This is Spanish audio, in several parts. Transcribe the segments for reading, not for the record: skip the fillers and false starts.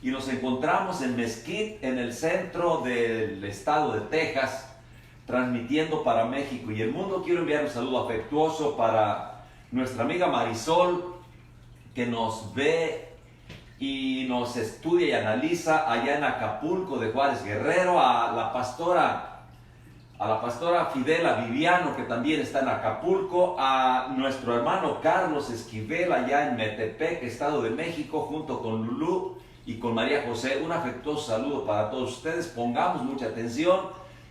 y nos encontramos en Mesquite, en el centro del estado de Texas, transmitiendo para México y el mundo. Quiero enviar un saludo afectuoso para nuestra amiga Marisol, que nos ve y nos estudia y analiza allá en Acapulco de Juárez Guerrero, a la pastora Fidela Viviano, que también está en Acapulco, a nuestro hermano Carlos Esquivel allá en Metepec, Estado de México, junto con Lulú y con María José. Un afectuoso saludo para todos ustedes. Pongamos mucha atención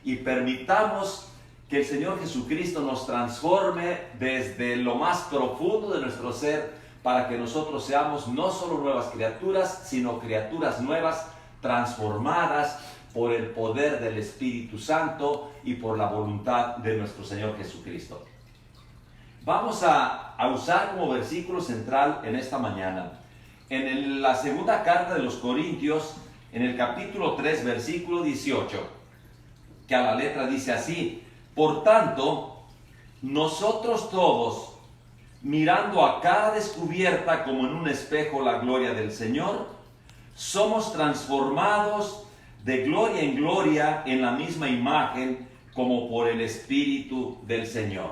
y permitamos que el Señor Jesucristo nos transforme desde lo más profundo de nuestro ser, para que nosotros seamos no solo nuevas criaturas, sino criaturas nuevas, transformadas por el poder del Espíritu Santo y por la voluntad de nuestro Señor Jesucristo. Vamos a usar como versículo central en esta mañana, en la segunda carta de los Corintios, en el capítulo 3, versículo 18, que a la letra dice así: por tanto, nosotros todos, mirando a cara descubierta como en un espejo la gloria del Señor, somos transformados de gloria en gloria en la misma imagen como por el Espíritu del Señor.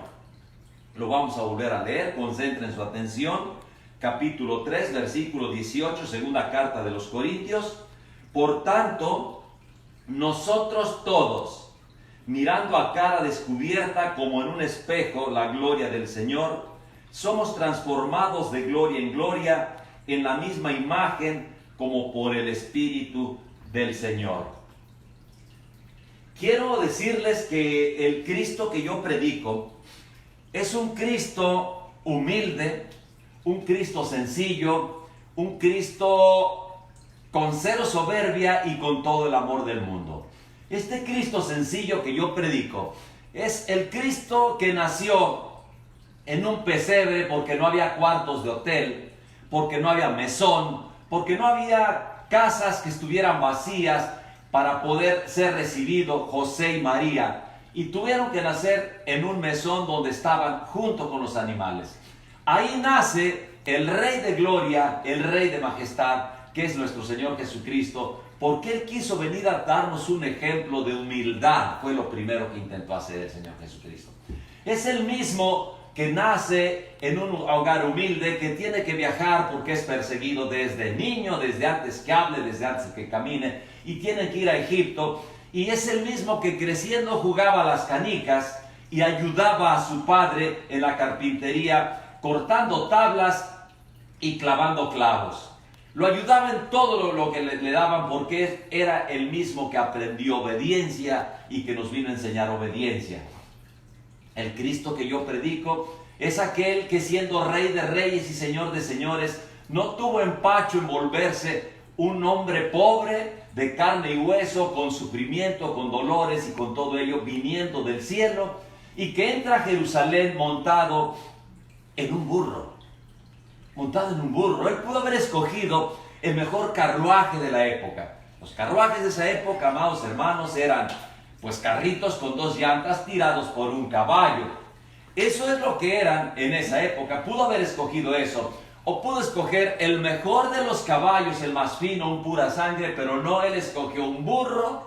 Lo vamos a volver a leer, concentren su atención. Capítulo 3, versículo 18, segunda carta de los Corintios. Por tanto, nosotros todos, mirando a cara descubierta como en un espejo la gloria del Señor, somos transformados de gloria en gloria en la misma imagen como por el Espíritu del Señor. Quiero decirles que el Cristo que yo predico es un Cristo humilde, un Cristo sencillo, un Cristo con cero soberbia y con todo el amor del mundo. Este Cristo sencillo que yo predico es el Cristo que nació en un pesebre porque no había cuartos de hotel, porque no había mesón, porque no había casas que estuvieran vacías para poder ser recibido José y María, y tuvieron que nacer en un mesón donde estaban junto con los animales. Ahí nace el Rey de Gloria, el Rey de Majestad, que es nuestro Señor Jesucristo, porque Él quiso venir a darnos un ejemplo de humildad. Fue lo primero que intentó hacer el Señor Jesucristo. Es el mismo que nace en un hogar humilde, que tiene que viajar porque es perseguido desde niño, desde antes que hable, desde antes que camine, y tiene que ir a Egipto. Y es el mismo que creciendo jugaba a las canicas y ayudaba a su padre en la carpintería, cortando tablas y clavando clavos. Lo ayudaba en todo lo que le daban, porque era el mismo que aprendió obediencia y que nos vino a enseñar obediencia. El Cristo que yo predico es aquel que, siendo Rey de Reyes y Señor de Señores, no tuvo empacho en volverse un hombre pobre, de carne y hueso, con sufrimiento, con dolores y con todo ello, viniendo del cielo, y que entra a Jerusalén montado en un burro. Montado en un burro. Él pudo haber escogido el mejor carruaje de la época. Los carruajes de esa época, amados hermanos, eran pues carritos con dos llantas tirados por un caballo. Eso es lo que eran en esa época. Pudo haber escogido eso, o pudo escoger el mejor de los caballos, el más fino, un pura sangre, pero no, él escogió un burro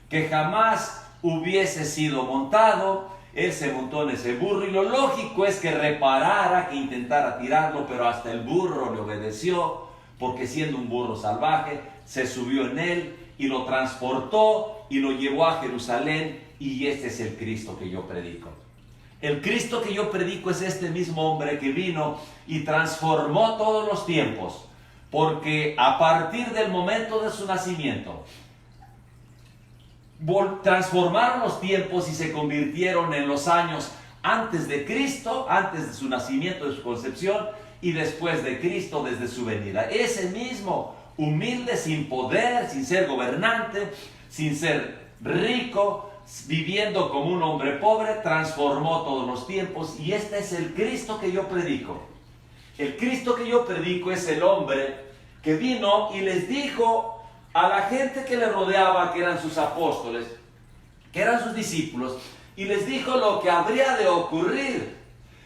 que jamás hubiese sido montado. Él se montó en ese burro, y lo lógico es que reparara, que intentara tirarlo, pero hasta el burro le obedeció, porque siendo un burro salvaje, se subió en él y lo transportó y lo llevó a Jerusalén. Y este es el Cristo que yo predico. El Cristo que yo predico es este mismo hombre que vino y transformó todos los tiempos, porque a partir del momento de su nacimiento, transformaron los tiempos y se convirtieron en los años antes de Cristo, antes de su nacimiento, de su concepción, y después de Cristo, desde su venida. Ese mismo, humilde, sin poder, sin ser gobernante, sin ser rico, viviendo como un hombre pobre, transformó todos los tiempos. Y este es el Cristo que yo predico. El Cristo que yo predico es el hombre que vino y les dijo a la gente que le rodeaba, que eran sus apóstoles, que eran sus discípulos, y les dijo lo que habría de ocurrir,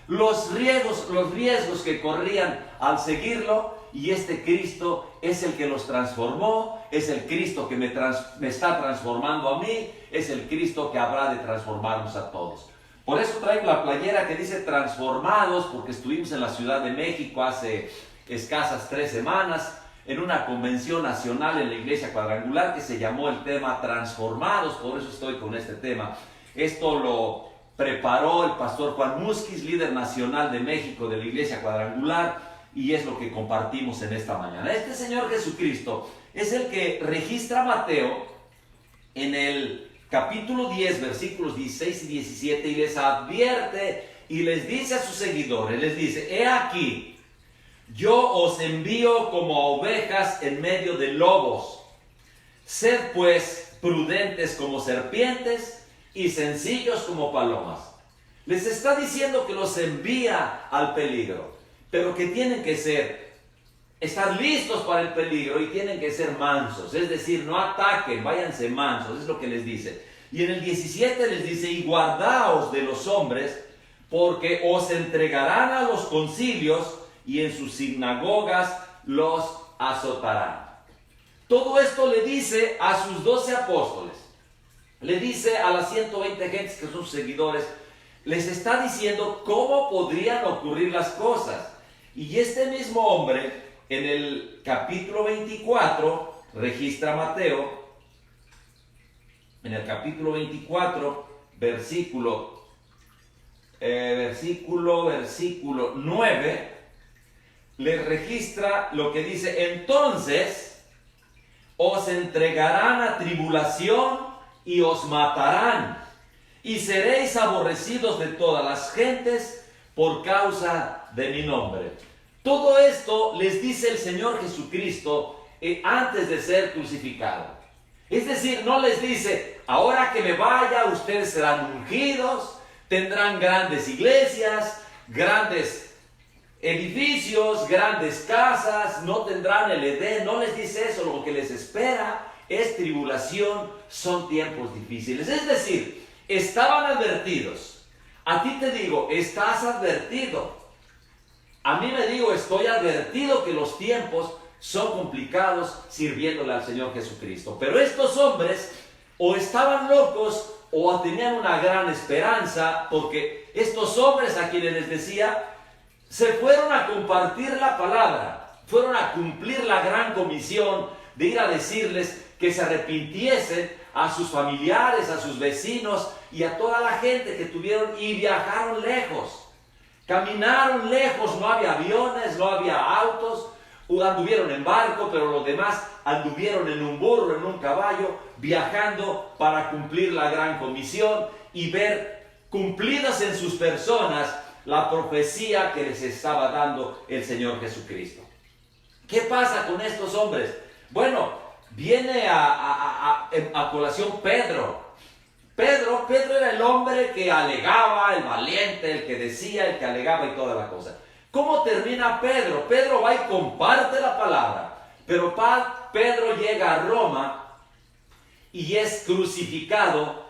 los riesgos que corrían al seguirlo. Y este Cristo es el que los transformó, es el Cristo que me está transformando a mí, es el Cristo que habrá de transformarnos a todos. Por eso traigo la playera que dice transformados, porque estuvimos en la Ciudad de México hace escasas 3 semanas, en una convención nacional en la Iglesia Cuadrangular que se llamó el tema transformados, por eso estoy con este tema. Esto lo preparó el pastor Juan Musquiz, líder nacional de México de la Iglesia Cuadrangular, y es lo que compartimos en esta mañana. Este Señor Jesucristo es el que registra Mateo en el capítulo 10, versículos 16 y 17, y les advierte y les dice a sus seguidores, les dice: he aquí, yo os envío como ovejas en medio de lobos. Sed pues prudentes como serpientes y sencillos como palomas. Les está diciendo que los envía al peligro, pero que tienen que estar listos para el peligro y tienen que ser mansos. Es decir, no ataquen, váyanse mansos, es lo que les dice. Y en el 17 les dice: y guardaos de los hombres, porque os entregarán a los concilios y en sus sinagogas los azotarán. Todo esto le dice a sus 12 apóstoles, le dice a las 120 gentes que son sus seguidores, les está diciendo cómo podrían ocurrir las cosas. Y este mismo hombre, en el capítulo 24, registra Mateo, en el capítulo 24, versículo 9, les registra lo que dice: entonces os entregarán a tribulación y os matarán, y seréis aborrecidos de todas las gentes por causa de mi nombre. Todo esto les dice el Señor Jesucristo antes de ser crucificado. Es decir, no les dice: ahora que me vaya, ustedes serán ungidos, tendrán grandes iglesias, grandes edificios, grandes casas, no tendrán el Edén. No les dice eso. Lo que les espera es tribulación, son tiempos difíciles. Es decir, estaban advertidos. A ti te digo, estás advertido. A mí me digo, estoy advertido que los tiempos son complicados sirviéndole al Señor Jesucristo. Pero estos hombres o estaban locos o tenían una gran esperanza, porque estos hombres a quienes les decía, se fueron a compartir la palabra, fueron a cumplir la gran comisión de ir a decirles que se arrepintiesen a sus familiares, a sus vecinos y a toda la gente que tuvieron, y viajaron lejos, caminaron lejos, no había aviones, no había autos, anduvieron en barco, pero los demás anduvieron en un burro, en un caballo, viajando para cumplir la gran comisión y ver cumplidas en sus personas la profecía que les estaba dando el Señor Jesucristo. ¿Qué pasa con estos hombres? Bueno, viene a colación Pedro. Pedro era el hombre que alegaba, el valiente, el que decía, el que alegaba y toda la cosa. ¿Cómo termina Pedro? Pedro va y comparte la palabra, pero Pedro llega a Roma y es crucificado.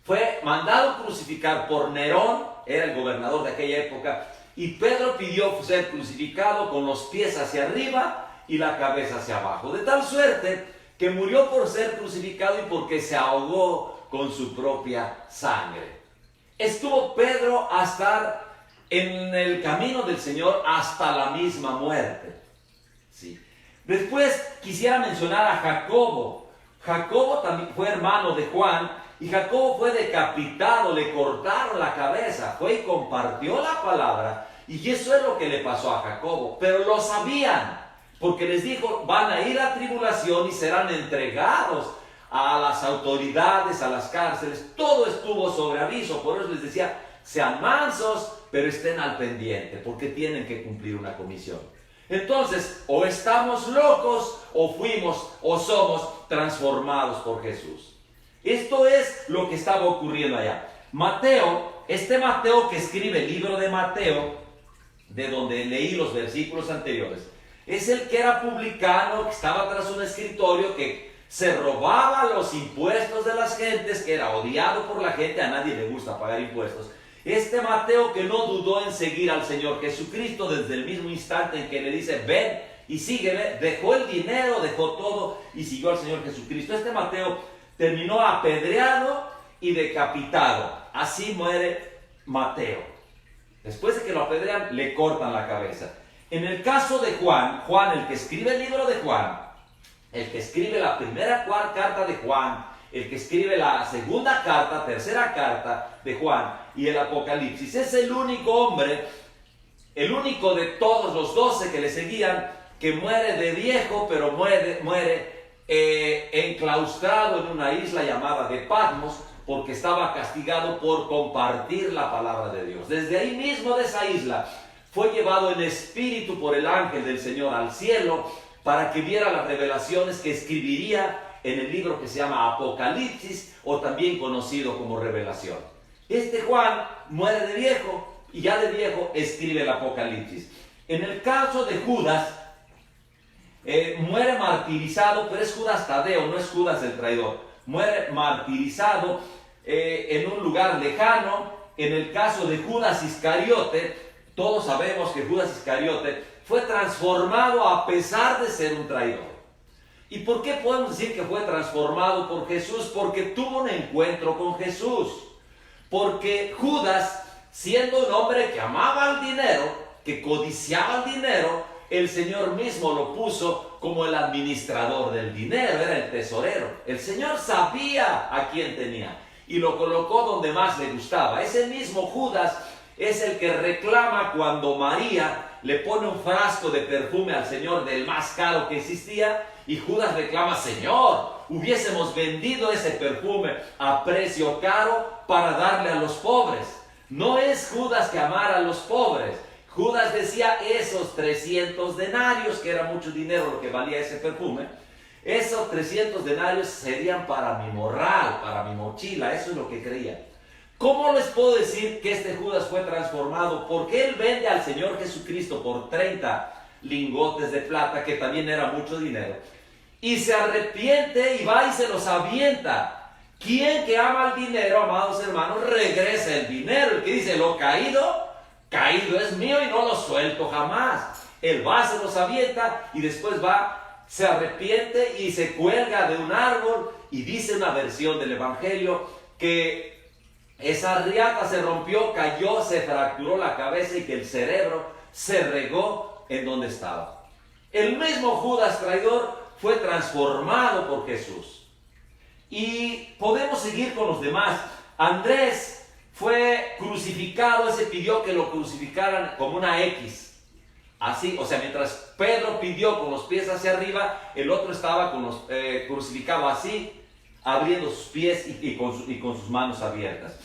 Fue mandado crucificar por Nerón, era el gobernador de aquella época, y Pedro pidió ser crucificado con los pies hacia arriba y la cabeza hacia abajo, de tal suerte que murió por ser crucificado y porque se ahogó con su propia sangre. Estuvo Pedro a estar en el camino del Señor hasta la misma muerte. ¿Sí? Después quisiera mencionar a Jacobo. Jacobo también fue hermano de Juan, y Jacobo fue decapitado, le cortaron la cabeza, fue y compartió la palabra, y eso es lo que le pasó a Jacobo. Pero lo sabían, porque les dijo, van a ir a tribulación y serán entregados a las autoridades, a las cárceles. Todo estuvo sobre aviso, por eso les decía, sean mansos, pero estén al pendiente, porque tienen que cumplir una comisión. Entonces, o estamos locos, o fuimos, o somos transformados por Jesús. Esto es lo que estaba ocurriendo allá. Mateo, este Mateo que escribe el libro de Mateo, de donde leí los versículos anteriores, es el que era publicano, que estaba tras un escritorio, que se robaba los impuestos de las gentes, que era odiado por la gente, a nadie le gusta pagar impuestos. Este Mateo que no dudó en seguir al Señor Jesucristo desde el mismo instante en que le dice, ven y sígueme, dejó el dinero, dejó todo y siguió al Señor Jesucristo. Este Mateo terminó apedreado y decapitado. Así muere Mateo. Después de que lo apedrean, le cortan la cabeza. En el caso de Juan, el que escribe el libro de Juan, el que escribe la primera carta de Juan, el que escribe la segunda carta, tercera carta de Juan y el Apocalipsis, es el único hombre, el único de todos los 12 que le seguían, que muere de viejo, pero muere enclaustrado en una isla llamada de Patmos, porque estaba castigado por compartir la palabra de Dios. Desde ahí mismo de esa isla fue llevado en espíritu por el ángel del Señor al cielo para que viera las revelaciones que escribiría en el libro que se llama Apocalipsis, o también conocido como Revelación. Este Juan muere de viejo y ya de viejo escribe el Apocalipsis. En el caso de Judas, muere martirizado, pero es Judas Tadeo, no es Judas el traidor. Muere martirizado en un lugar lejano. En el caso de Judas Iscariote, todos sabemos que Judas Iscariote fue transformado a pesar de ser un traidor. ¿Y por qué podemos decir que fue transformado por Jesús? Porque tuvo un encuentro con Jesús. Porque Judas, siendo un hombre que amaba el dinero, que codiciaba el dinero, el Señor mismo lo puso como el administrador del dinero, era el tesorero. El Señor sabía a quién tenía y lo colocó donde más le gustaba. Ese mismo Judas es el que reclama cuando María le pone un frasco de perfume al Señor del más caro que existía, y Judas reclama: Señor, hubiésemos vendido ese perfume a precio caro para darle a los pobres. No es Judas que amara a los pobres. Judas decía: esos 300 denarios, que era mucho dinero lo que valía ese perfume, esos 300 denarios serían para mi morral, para mi mochila. Eso es lo que creía. ¿Cómo les puedo decir que este Judas fue transformado? Porque él vende al Señor Jesucristo por 30 lingotes de plata, que también era mucho dinero, y se arrepiente y va y se los avienta. ¿Quién que ama el dinero, amados hermanos, regresa el dinero? El que dice: lo caído, caído es mío y no lo suelto jamás. Él va, se los avienta y después va, se arrepiente y se cuelga de un árbol, y dice una versión del Evangelio que esa riata se rompió, cayó, se fracturó la cabeza y que el cerebro se regó en donde estaba. El mismo Judas traidor fue transformado por Jesús. Y podemos seguir con los demás. Andrés fue crucificado, ese pidió que lo crucificaran como una X. Así, o sea, mientras Pedro pidió con los pies hacia arriba, el otro estaba con los, crucificado así, abriendo sus pies y con sus manos abiertas.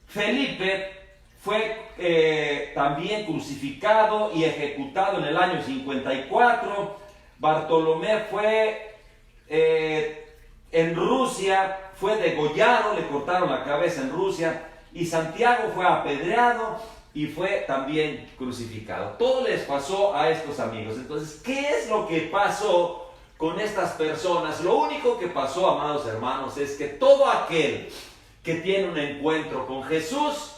Felipe fue también crucificado y ejecutado en el año 54. Bartolomé fue en Rusia, fue degollado, le cortaron la cabeza en Rusia, y Santiago fue apedreado y fue también crucificado. Todo les pasó a estos amigos. Entonces, ¿qué es lo que pasó con estas personas? Lo único que pasó, amados hermanos, es que todo aquel que tiene un encuentro con Jesús,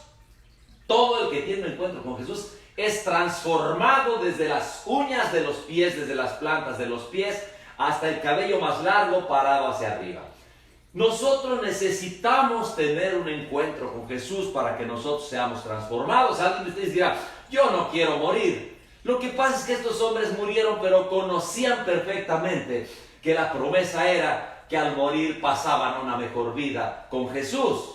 todo el que tiene un encuentro con Jesús es transformado desde las uñas de los pies, desde las plantas de los pies, hasta el cabello más largo parado hacia arriba. Nosotros necesitamos tener un encuentro con Jesús para que nosotros seamos transformados. Alguien de ustedes dirá: yo no quiero morir. Lo que pasa es que estos hombres murieron, pero conocían perfectamente que la promesa era que al morir pasaban a una mejor vida con Jesús.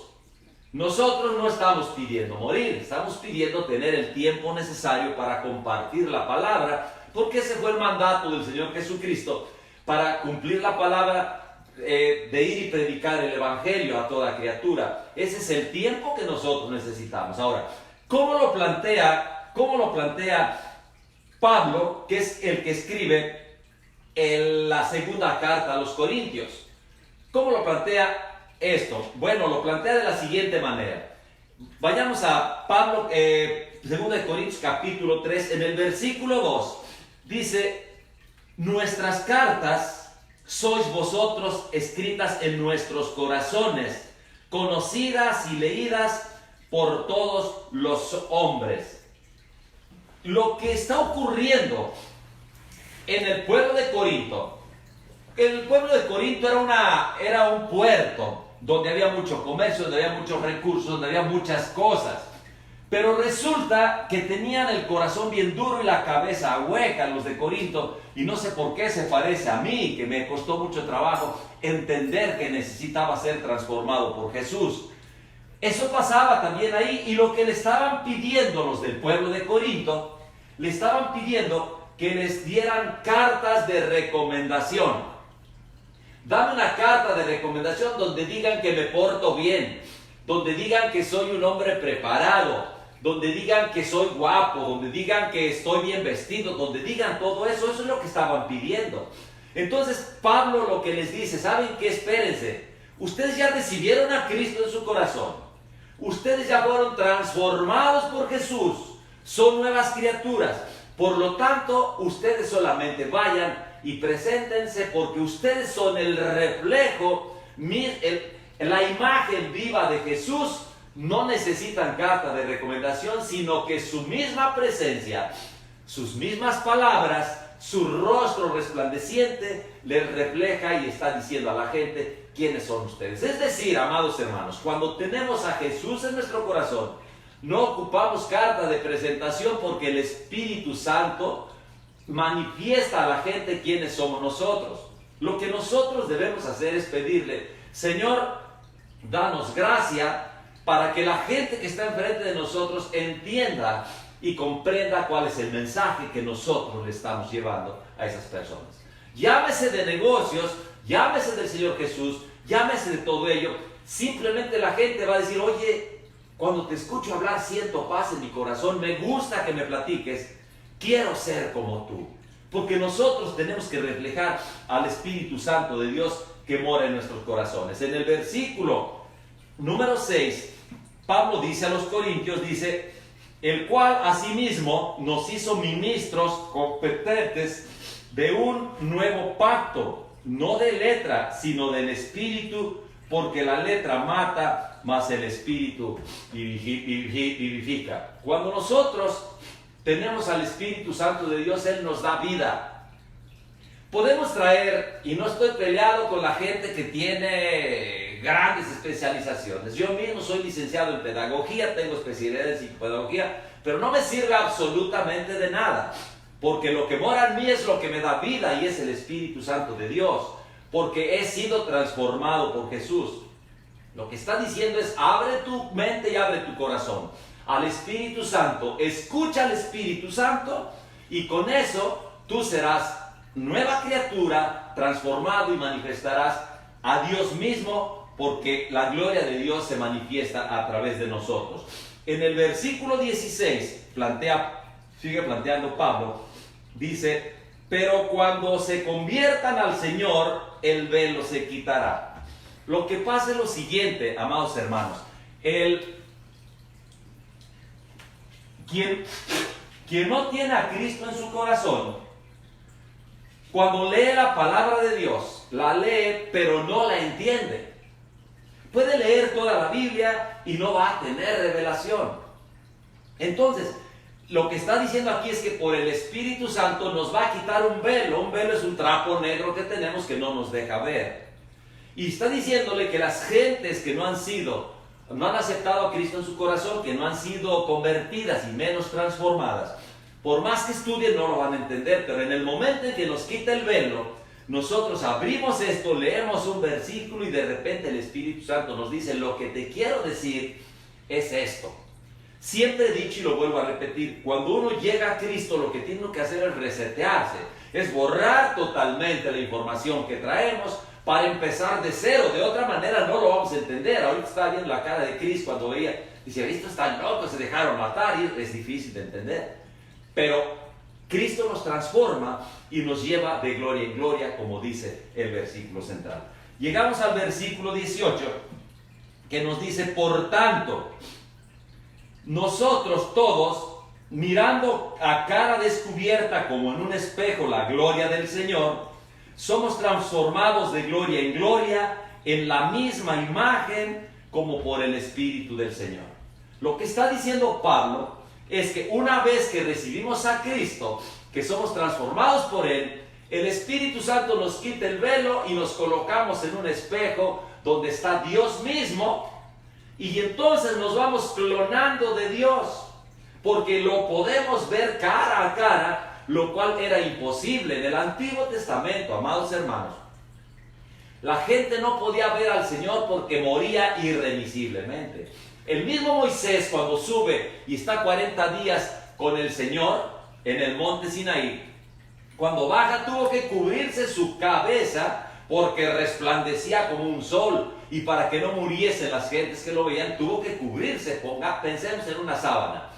Nosotros no estamos pidiendo morir, estamos pidiendo tener el tiempo necesario para compartir la palabra, porque ese fue el mandato del Señor Jesucristo, para cumplir la palabra, de ir y predicar el Evangelio a toda criatura. Ese es el tiempo que nosotros necesitamos. Ahora, ¿cómo lo plantea Pablo, que es el que escribe la segunda carta a los Corintios? ¿Cómo lo plantea esto? Bueno, lo plantea de la siguiente manera. Vayamos a Pablo, 2 Corintios capítulo 3, en el versículo 2. Dice: nuestras cartas sois vosotros, escritas en nuestros corazones, conocidas y leídas por todos los hombres. lo que está ocurriendo en el pueblo de Corinto. El pueblo de Corinto era un puerto donde había mucho comercio, donde había muchos recursos, donde había muchas cosas. Pero resulta que tenían el corazón bien duro y la cabeza hueca los de Corinto, y no sé por qué se parece a mí, que me costó mucho trabajo entender que necesitaba ser transformado por Jesús. Eso pasaba también ahí, y lo que le estaban pidiendo los del pueblo de Corinto, le estaban pidiendo que les dieran cartas de recomendación. Dame una carta de recomendación donde digan que me porto bien, donde digan que soy un hombre preparado, donde digan que soy guapo, donde digan que estoy bien vestido, donde digan todo eso. Eso es lo que estaban pidiendo. Entonces Pablo lo que les dice, ¿saben qué? Espérense, ustedes ya recibieron a Cristo en su corazón, ustedes ya fueron transformados por Jesús, son nuevas criaturas. Por lo tanto, ustedes solamente vayan y preséntense, porque ustedes son el reflejo, la imagen viva de Jesús. No necesitan carta de recomendación, sino que su misma presencia, sus mismas palabras, su rostro resplandeciente les refleja y está diciendo a la gente quiénes son ustedes. Es decir, amados hermanos, cuando tenemos a Jesús en nuestro corazón, no ocupamos carta de presentación, porque el Espíritu Santo manifiesta a la gente quiénes somos nosotros. Lo que nosotros debemos hacer es pedirle: Señor, danos gracia para que la gente que está enfrente de nosotros entienda y comprenda cuál es el mensaje que nosotros le estamos llevando a esas personas. Llámese de negocios, llámese del Señor Jesús, llámese de todo ello. Simplemente la gente va a decir: oye, cuando te escucho hablar siento paz en mi corazón, me gusta que me platiques, quiero ser como tú. Porque nosotros tenemos que reflejar al Espíritu Santo de Dios que mora en nuestros corazones. En el versículo número 6, Pablo dice a los corintios, dice: el cual asimismo nos hizo ministros competentes de un nuevo pacto, no de letra, sino del Espíritu, porque la letra mata, mas el Espíritu vivifica. Cuando nosotros tenemos al Espíritu Santo de Dios, Él nos da vida. Podemos traer, y no estoy peleado con la gente que tiene grandes especializaciones. Yo mismo soy licenciado en pedagogía, tengo especialidad en psicopedagogía, pero no me sirve absolutamente de nada, porque lo que mora en mí es lo que me da vida, y es el Espíritu Santo de Dios, porque he sido transformado por Jesús. Lo que está diciendo es: abre tu mente y abre tu corazón al Espíritu Santo, escucha al Espíritu Santo, y con eso tú serás nueva criatura, transformado, y manifestarás a Dios mismo, porque la gloria de Dios se manifiesta a través de nosotros. En el versículo 16 sigue planteando Pablo, dice: pero cuando se conviertan al Señor, el velo se quitará. Lo que pasa es lo siguiente, amados hermanos: quien no tiene a Cristo en su corazón, cuando lee la palabra de Dios, la lee pero no la entiende. Puede leer toda la Biblia y no va a tener revelación. Entonces, lo que está diciendo aquí es que por el Espíritu Santo nos va a quitar un velo. Un velo es un trapo negro que tenemos que no nos deja ver. Y está diciéndole que las gentes que no han aceptado a Cristo en su corazón, que no han sido convertidas y menos transformadas, por más que estudien no lo van a entender. Pero en el momento en que nos quita el velo, nosotros abrimos esto, leemos un versículo, y de repente el Espíritu Santo nos dice: lo que te quiero decir es esto. Siempre he dicho y lo vuelvo a repetir: cuando uno llega a Cristo, lo que tiene que hacer es resetearse, es borrar totalmente la información que traemos para empezar de cero. De otra manera no lo vamos a entender. Ahorita estaba viendo la cara de Chris cuando veía, dice: estos están locos, se dejaron matar, y es difícil de entender. Pero Cristo nos transforma y nos lleva de gloria en gloria, como dice el versículo central. Llegamos al versículo 18, que nos dice: por tanto, nosotros todos, mirando a cara descubierta como en un espejo la gloria del Señor, somos transformados de gloria en gloria en la misma imagen como por el Espíritu del Señor. Lo que está diciendo Pablo es que una vez que recibimos a Cristo, que somos transformados por Él, el Espíritu Santo nos quita el velo y nos colocamos en un espejo donde está Dios mismo, y entonces nos vamos clonando de Dios, porque lo podemos ver cara a cara, lo cual era imposible en el Antiguo Testamento, amados hermanos. La gente no podía ver al Señor porque moría irremisiblemente. El mismo Moisés, cuando sube y está 40 días con el Señor en el monte Sinaí, cuando baja tuvo que cubrirse su cabeza porque resplandecía como un sol, y para que no muriesen las gentes que lo veían tuvo que cubrirse. Pensemos en una sábana,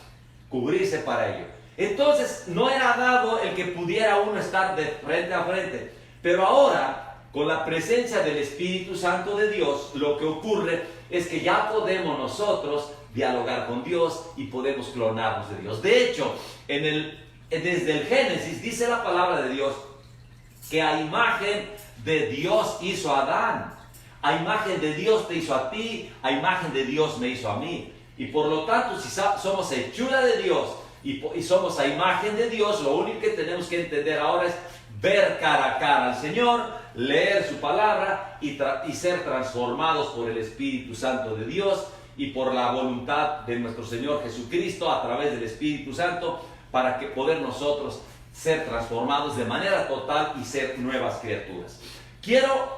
cubrirse para ello. Entonces no era dado el que pudiera uno estar de frente a frente, pero ahora con la presencia del Espíritu Santo de Dios, lo que ocurre es que ya podemos nosotros dialogar con Dios y podemos clonarnos de Dios. De hecho, desde el Génesis dice la palabra de Dios que a imagen de Dios hizo a Adán, a imagen de Dios te hizo a ti, a imagen de Dios me hizo a mí. Y por lo tanto, si somos hechura de Dios y somos a imagen de Dios, lo único que tenemos que entender ahora es ver cara a cara al Señor, leer su palabra y ser transformados por el Espíritu Santo de Dios y por la voluntad de nuestro Señor Jesucristo a través del Espíritu Santo, para que poder nosotros ser transformados de manera total y ser nuevas criaturas. Quiero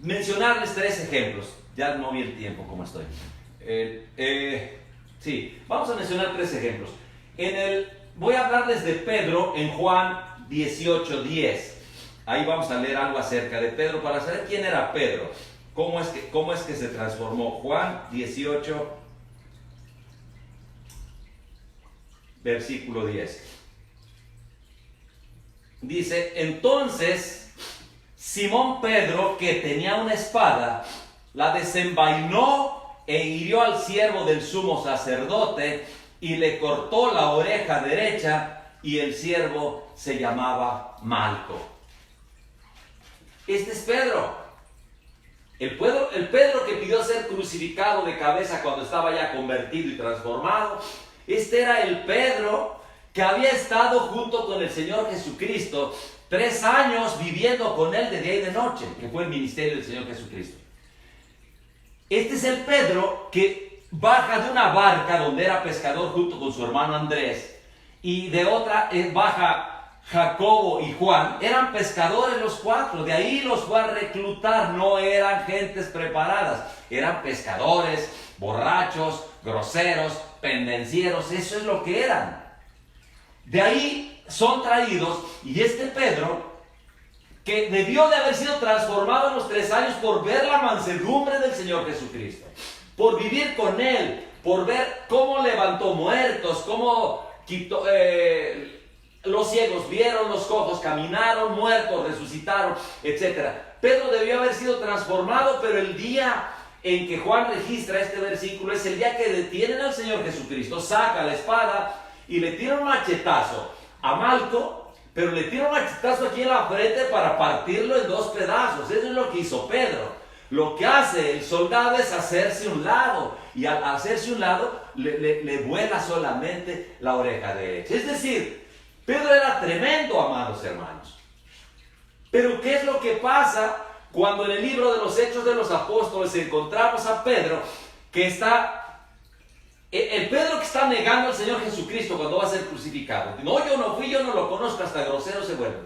mencionarles 3 ejemplos. Ya no vi el tiempo como estoy. Sí, vamos a mencionar 3 ejemplos. Voy a hablarles de Pedro en Juan 18:10. Ahí vamos a leer algo acerca de Pedro para saber quién era Pedro. ¿Cómo es que se transformó? Juan 18, versículo 10. Dice: entonces Simón Pedro, que tenía una espada, la desenvainó e hirió al siervo del sumo sacerdote y le cortó la oreja derecha, y el siervo se llamaba Malco. Este es Pedro. El Pedro que pidió ser crucificado de cabeza cuando estaba ya convertido y transformado. Este era el Pedro que había estado junto con el Señor Jesucristo 3 años viviendo con Él de día y de noche, que fue el ministerio del Señor Jesucristo. Este es el Pedro que baja de una barca donde era pescador junto con su hermano Andrés, y de otra baja Jacobo y Juan. Eran pescadores los 4, de ahí los fue a reclutar. No eran gentes preparadas, eran pescadores, borrachos, groseros, pendencieros, eso es lo que eran. De ahí son traídos, y este Pedro, que debió de haber sido transformado en los 3 años por ver la mansedumbre del Señor Jesucristo, por vivir con Él, por ver cómo levantó muertos, cómo quitó, los ciegos vieron, los cojos caminaron, muertos resucitaron, etc. Pedro debió haber sido transformado, pero el día en que Juan registra este versículo es el día que detienen al Señor Jesucristo, saca la espada y le tira un machetazo a Malco, pero le tira un machetazo aquí en la frente para partirlo en 2 pedazos. Eso es lo que hizo Pedro. Lo que hace el soldado es hacerse un lado, y al hacerse un lado le vuela solamente la oreja derecha. Es decir, Pedro era tremendo, amados hermanos. Pero ¿qué es lo que pasa cuando en el libro de los Hechos de los Apóstoles encontramos a Pedro que está, el Pedro que está negando al Señor Jesucristo cuando va a ser crucificado? No, yo no fui, yo no lo conozco, hasta grosero se vuelve.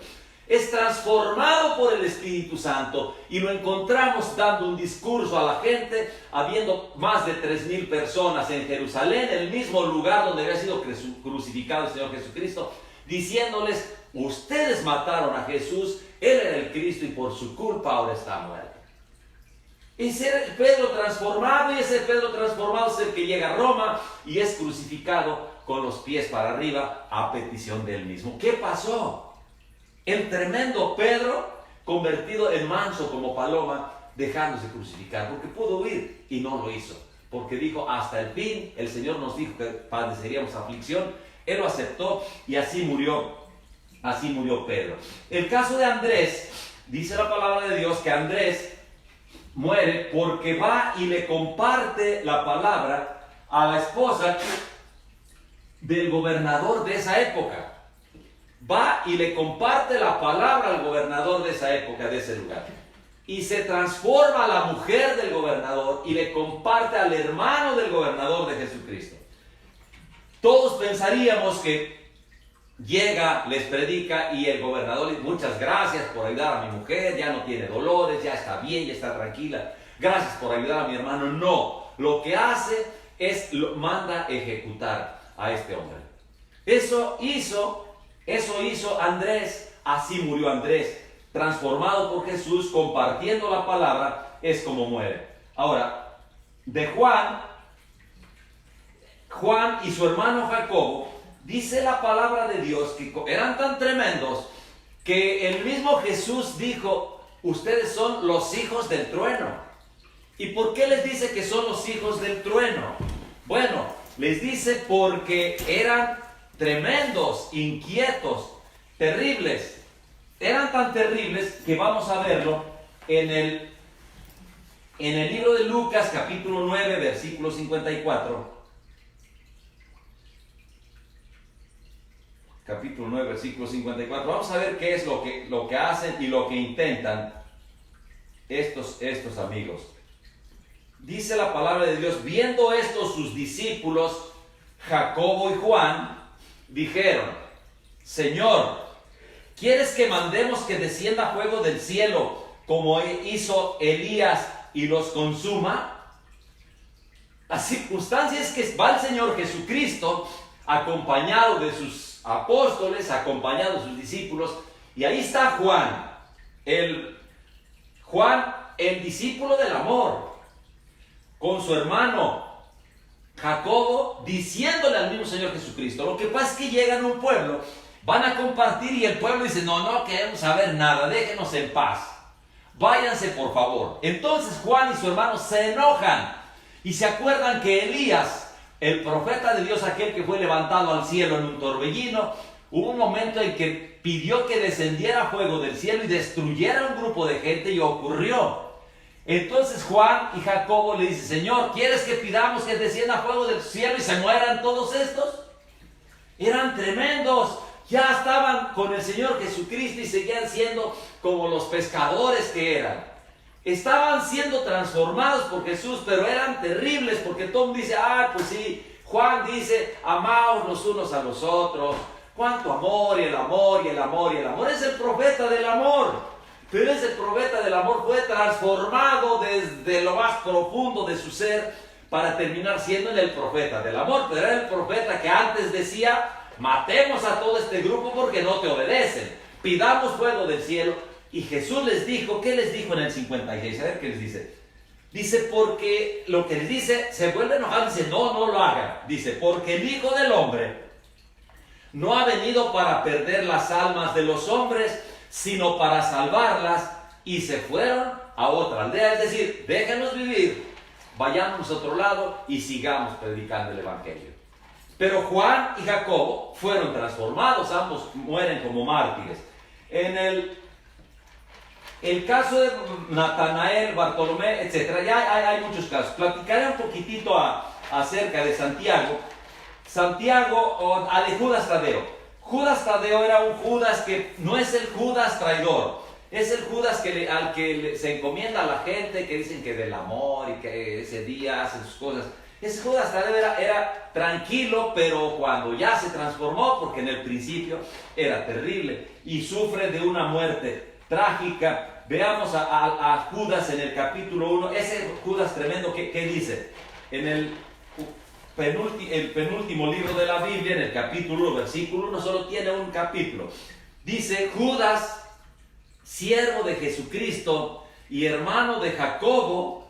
Es transformado por el Espíritu Santo y lo encontramos dando un discurso a la gente, habiendo más de 3,000 personas en Jerusalén, en el mismo lugar donde había sido crucificado el Señor Jesucristo, diciéndoles: ustedes mataron a Jesús, Él era el Cristo y por su culpa ahora está muerto. Ese era el Pedro transformado, y ese Pedro transformado es el que llega a Roma y es crucificado con los pies para arriba a petición de él mismo. ¿Qué pasó? El tremendo Pedro, convertido en manso como paloma, dejándose crucificar, porque pudo huir y no lo hizo, porque dijo: hasta el fin. El Señor nos dijo que padeceríamos aflicción, Él lo aceptó y así murió Pedro. El caso de Andrés, dice la palabra de Dios que Andrés muere porque va y le comparte la palabra a la esposa del gobernador de esa época. Va y le comparte la palabra al gobernador de esa época, de ese lugar. Y se transforma la mujer del gobernador y le comparte al hermano del gobernador de Jesucristo. Todos pensaríamos que llega, les predica y el gobernador dice: muchas gracias por ayudar a mi mujer, ya no tiene dolores, ya está bien, ya está tranquila. Gracias por ayudar a mi hermano. No, lo que hace es manda ejecutar a este hombre. Eso hizo Andrés, así murió Andrés, transformado por Jesús, compartiendo la palabra, es como muere. Ahora, de Juan y su hermano Jacobo, dice la palabra de Dios que eran tan tremendos que el mismo Jesús dijo: ustedes son los hijos del trueno. ¿Y por qué les dice que son los hijos del trueno? Bueno, les dice porque eran tremendos, inquietos, terribles. Eran tan terribles que vamos a verlo en el libro de Lucas, capítulo 9, versículo 54. Capítulo 9, versículo 54. Vamos a ver qué es lo que hacen y lo que intentan estos amigos. Dice la palabra de Dios: viendo esto sus discípulos, Jacobo y Juan, dijeron: Señor, ¿quieres que mandemos que descienda fuego del cielo como hizo Elías y los consuma? La circunstancia es que va el Señor Jesucristo acompañado de sus apóstoles, acompañado de sus discípulos, y ahí está Juan, el discípulo del amor, con su hermano Jacobo, diciéndole al mismo Señor Jesucristo. Lo que pasa es que llegan a un pueblo, van a compartir y el pueblo dice: no queremos saber nada, déjenos en paz, váyanse por favor. Entonces Juan y su hermano se enojan y se acuerdan que Elías, el profeta de Dios, aquel que fue levantado al cielo en un torbellino, hubo un momento en que pidió que descendiera fuego del cielo y destruyera un grupo de gente, y ocurrió. Entonces Juan y Jacobo le dicen: Señor, ¿quieres que pidamos que descienda fuego del cielo y se mueran todos estos? Eran tremendos, ya estaban con el Señor Jesucristo y seguían siendo como los pescadores que eran. Estaban siendo transformados por Jesús, pero eran terribles, porque todo el mundo dice: pues sí, Juan dice: amaos los unos a los otros. Cuánto amor, y el amor, y el amor, y el amor. Es el profeta del amor. Pero ese profeta del amor fue transformado desde lo más profundo de su ser para terminar siendo el profeta del amor. Pero era el profeta que antes decía: matemos a todo este grupo porque no te obedecen, pidamos fuego del cielo. Y Jesús les dijo, ¿qué les dijo en el 56? A ver qué les dice. Dice, porque lo que les dice, se vuelve a enojar, dice: no lo hagan. Dice: porque el Hijo del Hombre no ha venido para perder las almas de los hombres, sino para salvarlas. Y se fueron a otra aldea, es decir, déjenos vivir, vayamos a otro lado y sigamos predicando el Evangelio. Pero Juan y Jacobo fueron transformados, ambos mueren como mártires. En el caso de Natanael, Bartolomé, etc., ya hay muchos casos. Platicaré un poquitito acerca de Santiago, de Judas Tadeo. Judas Tadeo era un Judas que no es el Judas traidor, es el Judas al que se encomienda a la gente, que dicen que del amor y que ese día hacen sus cosas. Ese Judas Tadeo era tranquilo, pero cuando ya se transformó, porque en el principio era terrible y sufre de una muerte trágica. Veamos a Judas en el capítulo 1, ese Judas tremendo, ¿qué dice? En el penúltimo libro de la Biblia, en el capítulo 1, versículo 1, solo tiene un capítulo. Dice: Judas, siervo de Jesucristo y hermano de Jacobo,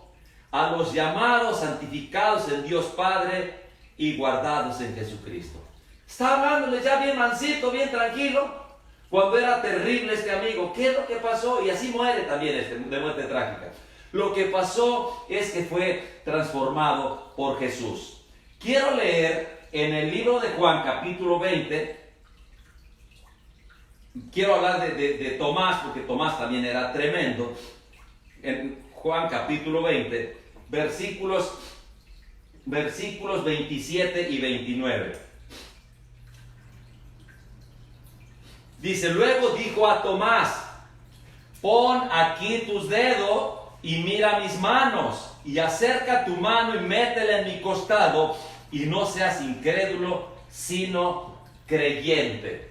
a los llamados, santificados en Dios Padre y guardados en Jesucristo. Está hablándoles ya bien mansito, bien tranquilo, cuando era terrible este amigo. ¿Qué es lo que pasó? Y así muere también de muerte trágica. Lo que pasó es que fue transformado por Jesús. Quiero leer en el libro de Juan, capítulo 20. Quiero hablar de Tomás, porque Tomás también era tremendo. En Juan capítulo 20, versículos 27 y 29. Dice, luego dijo a Tomás, pon aquí tus dedos y mira mis manos, y acerca tu mano y métela en mi costado, y no seas incrédulo, sino creyente.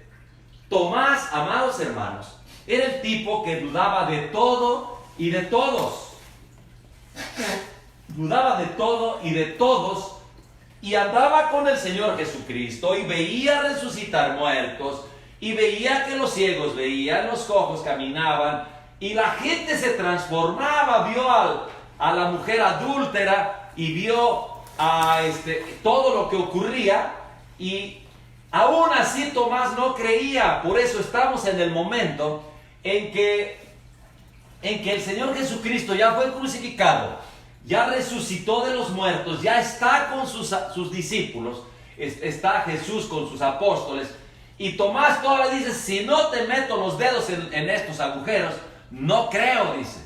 Tomás, amados hermanos, era el tipo que dudaba de todo y de todos. Dudaba de todo y de todos, y andaba con el Señor Jesucristo, y veía resucitar muertos, y veía que los ciegos veían, los cojos caminaban, y la gente se transformaba. Vio a la mujer adúltera, y vio todo lo que ocurría, y aún así Tomás no creía. Por eso estamos en el momento en que el Señor Jesucristo ya fue crucificado, ya resucitó de los muertos, ya está con sus discípulos, está Jesús con sus apóstoles, y Tomás todavía dice, si no te meto los dedos en estos agujeros, no creo, dice.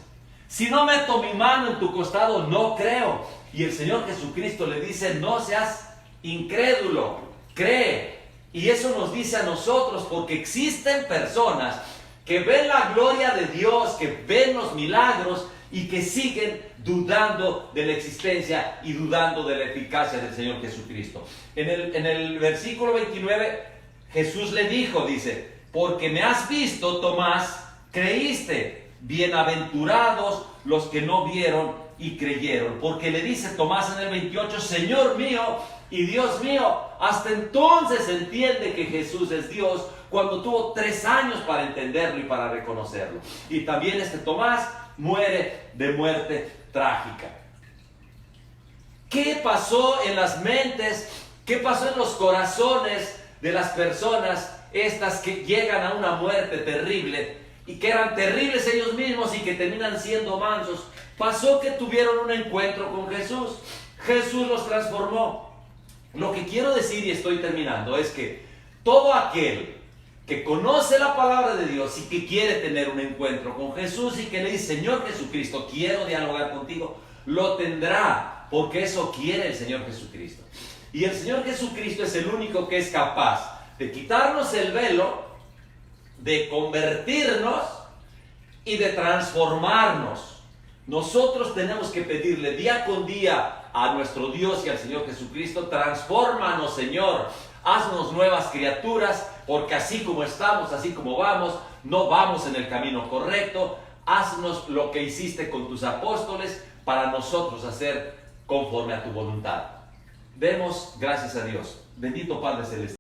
Si no meto mi mano en tu costado, no creo. Y el Señor Jesucristo le dice, no seas incrédulo, cree. Y eso nos dice a nosotros, porque existen personas que ven la gloria de Dios, que ven los milagros y que siguen dudando de la existencia y dudando de la eficacia del Señor Jesucristo. En el versículo 29, Jesús le dijo, dice, porque me has visto, Tomás, creíste. Bienaventurados los que no vieron y creyeron. Porque le dice Tomás en el 28, Señor mío y Dios mío. Hasta entonces entiende que Jesús es Dios, cuando tuvo 3 años para entenderlo y para reconocerlo. Y también Tomás muere de muerte trágica. ¿Qué pasó en las mentes? ¿Qué pasó en los corazones de las personas estas que llegan a una muerte terrible y que eran terribles ellos mismos y que terminan siendo mansos? Pasó que tuvieron un encuentro con Jesús. Jesús los transformó. Lo que quiero decir, y estoy terminando, es que todo aquel que conoce la palabra de Dios y que quiere tener un encuentro con Jesús y que le dice, Señor Jesucristo, quiero dialogar contigo, lo tendrá, porque eso quiere el Señor Jesucristo. Y el Señor Jesucristo es el único que es capaz de quitarnos el velo, de convertirnos y de transformarnos. Nosotros tenemos que pedirle día con día a nuestro Dios y al Señor Jesucristo, transfórmanos, Señor, haznos nuevas criaturas, porque así como estamos, así como vamos, no vamos en el camino correcto. Haznos lo que hiciste con tus apóstoles para nosotros hacer conforme a tu voluntad. Demos gracias a Dios. Bendito Padre Celestial.